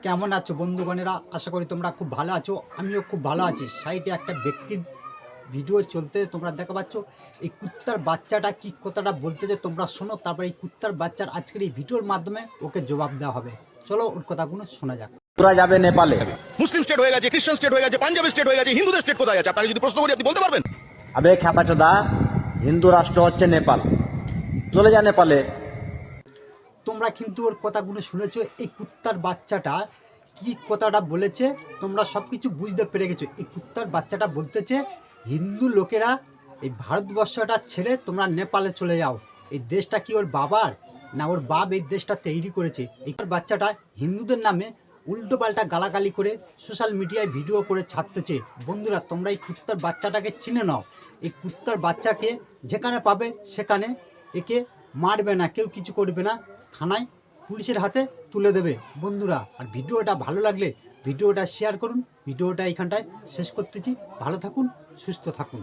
কেমন আছো বন্ধুগণেরা? আশা করি তোমরা খুব ভালো আছো। আমিও খুব ভালো আছি। সাইডে একটা ব্যক্তির ভিডিও চলতে তোমরা দেখা পাচ্ছ। এই কুত্তার বাচ্চাটা কি কথাটা বলতেছে তোমরা শোনো, তারপরে এই কুত্তার বাচ্চার আজকের এই ভিডিওর মাধ্যমে ওকে জবাব দেওয়া হবে। চলো ওর কথাগুলো শোনা যাক। তোরা যাবে নেপালে। মুসলিম স্টেট হয়ে গেছে, খ্রিস্টান স্টেট হয়ে গেছে, পাঞ্জাবি স্টেট হয়ে গেছে, হিন্দুদের স্টেট কোথায় আছে? আপনাকে যদি প্রশ্ন করি আপনি বলতে পারবেন? আবে খ্যাপাচোদা, হিন্দু রাষ্ট্র হচ্ছে নেপাল। চলে যা নেপালে। তোমরা কিন্তু ওর কথাগুলো শুনেছো। এই কুত্তার বাচ্চাটা কি কথাটা বলেছে তোমরা সব কিছু বুঝতে পেরে গেছো। এই কুত্তার বাচ্চাটা বলতেছে হিন্দু লোকেরা এই ভারতবর্ষটা ছেড়ে তোমরা নেপালে চলে যাও। এই দেশটা কি ওর বাবার না ওর বাপ এই দেশটা তৈরি করেছে? এই বাচ্চাটা হিন্দুদের নামে উল্টো পাল্টা গালাগালি করে সোশ্যাল মিডিয়ায় ভিডিও করে ছাড়তেছে। বন্ধুরা, তোমরা এই কুত্তার বাচ্চাটাকে চিনে নাও। এই কুত্তার বাচ্চাকে যেখানে পাবে সেখানে একে মারবে না, কেউ কিছু করবে না, থানায় পুলিশের হাতে তুলে দেবে। বন্ধুরা, আর ভিডিওটা ভালো লাগলে ভিডিওটা শেয়ার করুন। ভিডিওটা এইখানটায় শেষ করতেছি। ভালো থাকুন, সুস্থ থাকুন।